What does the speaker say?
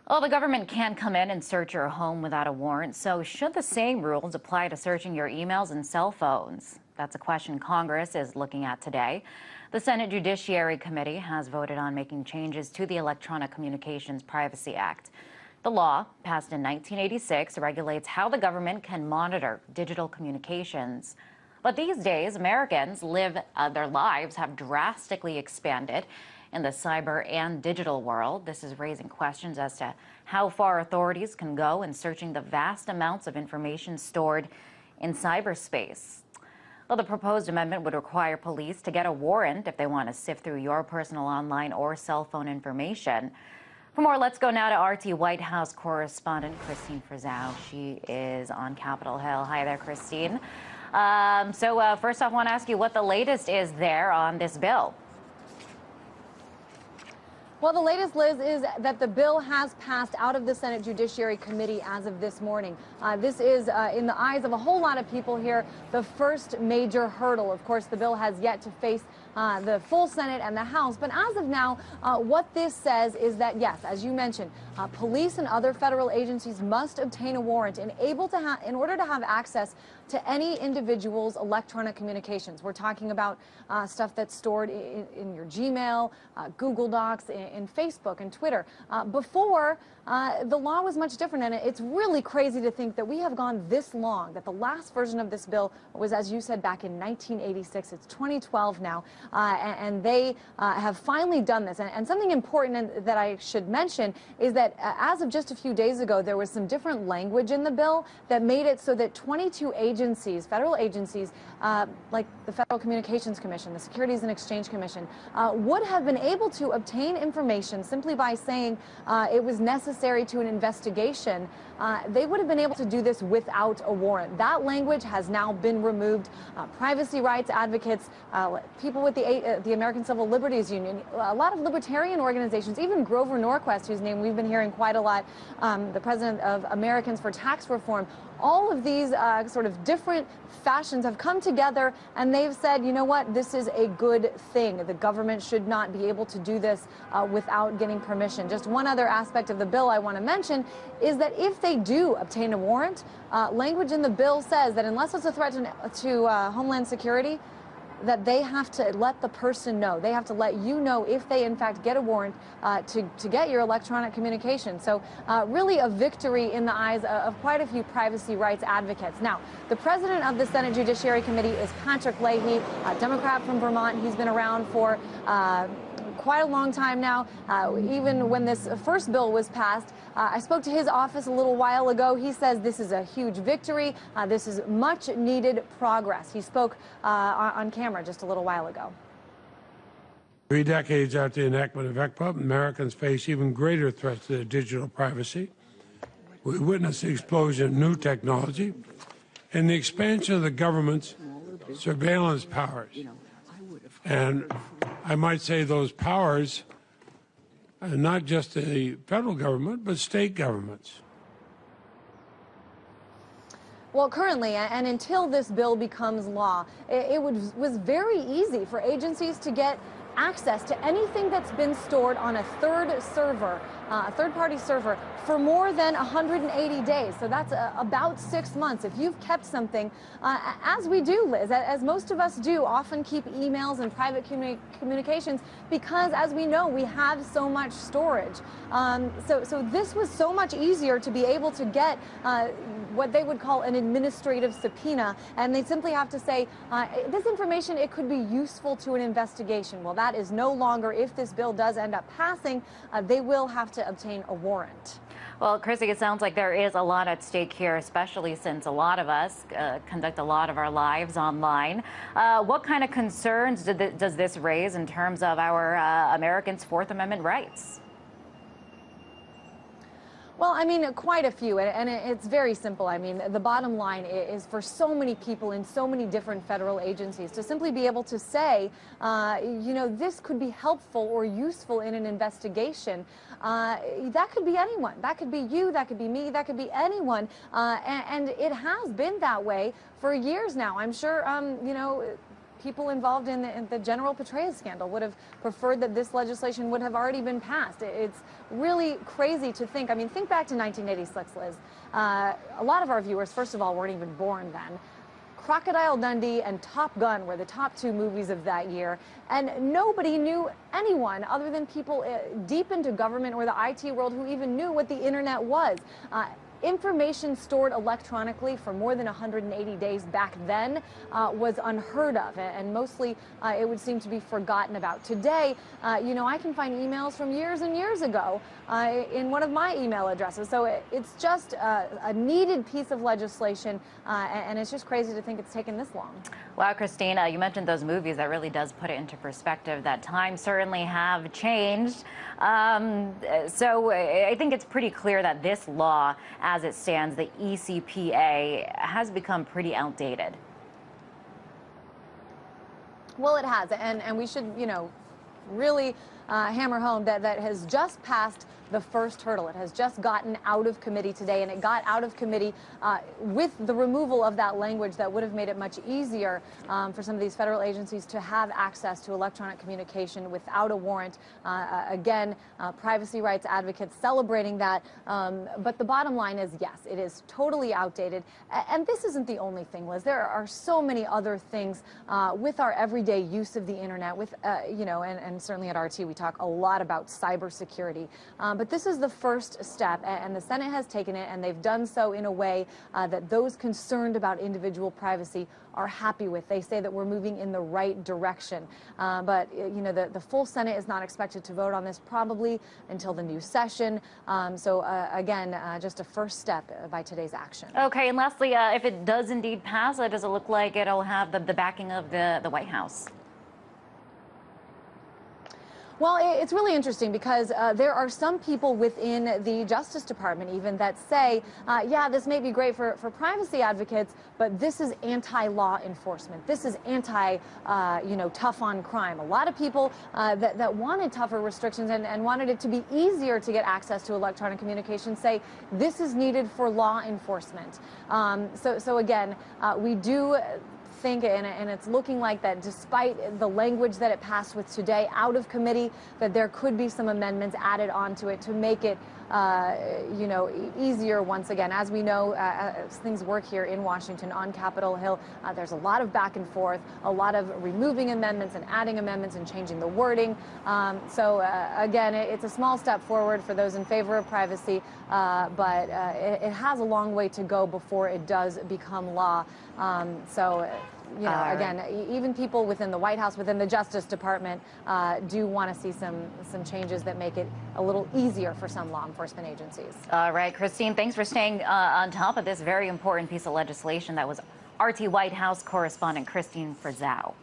Well, the government can't come in and search your home without a warrant, so should the same rules apply to searching your emails and cell phones? That's a question Congress is looking at today. The Senate Judiciary Committee has voted on making changes to the Electronic Communications Privacy Act. The law, passed in 1986, regulates how the government can monitor digital communications. But these days, Americans their lives have drastically expanded in the cyber and digital world. This is raising questions as to how far authorities can go in searching the vast amounts of information stored in cyberspace. Well, the proposed amendment would require police to get a warrant if they want to sift through your personal online or cell phone information. For more, let's go now to RT White House correspondent Christine Frizzell. She is on Capitol Hill. Hi there, Christine. First off, I want to ask you what the latest is there on this bill. Well, the latest, Liz, is that the bill has passed out of the Senate Judiciary Committee as of this morning. This is, in the eyes of a whole lot of people here, the first major hurdle. Of course, the bill has yet to face the full Senate and the House. But as of now, what this says is that, yes, as you mentioned, police and other federal agencies must obtain a warrant in order to have access to any individual's electronic communications. We're talking about stuff that's stored in your Gmail, Google Docs, in Facebook and Twitter. Before, the law was much different, and it's really crazy to think that we have gone this long, that the last version of this bill was, as you said, back in 1986. It's 2012 now, and they have finally done this. And something important that I should mention is that as of just a few days ago, there was some different language in the bill that made it so that 22 agencies, federal agencies, like the Federal Communications Commission, the Securities and Exchange Commission, would have been able to obtain information simply by saying it was necessary to an investigation. They would have been able to do this without a warrant. That language has now been removed. Privacy rights advocates, people with the American Civil Liberties Union, a lot of libertarian organizations, even Grover Norquist, whose name we've been hearing quite a lot, the president of Americans for Tax Reform. All of these sort of different fashions have come together, and they've said, you know what, this is a good thing. The government should not be able to do this without getting permission. Just one other aspect of the bill I want to mention is that if they do obtain a warrant, language in the bill says that unless it's a threat to Homeland Security, that they have to let the person know. They have to let you know if they, in fact, get a warrant to get your electronic communication. So really a victory in the eyes of quite a few privacy rights advocates. Now, the president of the Senate Judiciary Committee is Patrick Leahy, a Democrat from Vermont. He's been around for quite a long time now. Even when this first bill was passed, I spoke to his office a little while ago. He says this is a huge victory. This is much needed progress. He spoke on camera just a little while ago. 3 decades after the enactment of ECPA, Americans face even greater threats to their digital privacy. We witnessed the explosion of new technology and the expansion of the government's surveillance powers. And I might say those powers are not just the federal government, but state governments. Well, currently, and until this bill becomes law, it was very easy for agencies to get access to anything that's been stored on a third-party server for more than 180 days. So that's about 6 months. If you've kept something, as we do, Liz, as most of us do, often keep emails and private communications because, as we know, we have so much storage. So this was so much easier to be able to get what they would call an administrative subpoena, and they simply have to say, this information, it could be useful to an investigation. Well, that is no longer, if this bill does end up passing, they will have to obtain a warrant. Well, Chrissy, it sounds like there is a lot at stake here, especially since a lot of us conduct a lot of our lives online. What kind of concerns does this raise in terms of our Americans' Fourth Amendment rights? Well, I mean, quite a few, and it's very simple. I mean, the bottom line is for so many people in so many different federal agencies to simply be able to say, you know, this could be helpful or useful in an investigation. That could be anyone. That could be you. That could be me. That could be anyone. And it has been that way for years now. I'm sure, you know, people involved in the General Petraeus scandal would have preferred that this legislation would have already been passed. It's really crazy to think. I mean, think back to 1986, Liz. A lot of our viewers, first of all, weren't even born then. Crocodile Dundee and Top Gun were the top two movies of that year, and nobody knew anyone other than people deep into government or the IT world who even knew what the internet was. Information stored electronically for more than 180 days back then was unheard of, and mostly it would seem to be forgotten about. Today, you know, I can find emails from years and years ago in one of my email addresses. So it's just a needed piece of legislation, and it's just crazy to think it's taken this long. Wow, Christina, you mentioned those movies. That really does put it into perspective that times certainly have changed. So I think it's pretty clear that this law, as it stands, the ECPA, has become pretty outdated. Well, it has, and we should, you know, really hammer home that has just passed the first hurdle. It has just gotten out of committee today, and it got out of committee with the removal of that language that would have made it much easier for some of these federal agencies to have access to electronic communication without a warrant. Again, privacy rights advocates celebrating that. But the bottom line is, yes, it is totally outdated. And this isn't the only thing, Liz. There are so many other things with our everyday use of the internet, with, you know, and certainly at RT we talk a lot about cybersecurity. But this is the first step, and the Senate has taken it, and they've done so in a way that those concerned about individual privacy are happy with. They say that we're moving in the right direction. But, you know, the full Senate is not expected to vote on this probably until the new session. So, again, just a first step by today's action. Okay, and lastly, if it does indeed pass, does it look like it'll have the backing of the White House? Well, it's really interesting because there are some people within the Justice Department even that say, yeah, this may be great for privacy advocates, but this is anti-law enforcement. This is you know, tough on crime. A lot of people that wanted tougher restrictions and wanted it to be easier to get access to electronic communication say this is needed for law enforcement. So again, we do think, and it's looking like that despite the language that it passed with today out of committee, that there could be some amendments added onto it to make it you know, easier once again. As we know, as things work here in Washington on Capitol Hill, there's a lot of back and forth, a lot of removing amendments and adding amendments and changing the wording. So again, it's a small step forward for those in favor of privacy, but it has a long way to go before it does become law. So, you know, again, even people within the White House, within the Justice Department, do want to see some changes that make it a little easier for some law enforcement agencies. All right, Christine, thanks for staying on top of this very important piece of legislation. That was RT White House correspondent Christine Frizzell.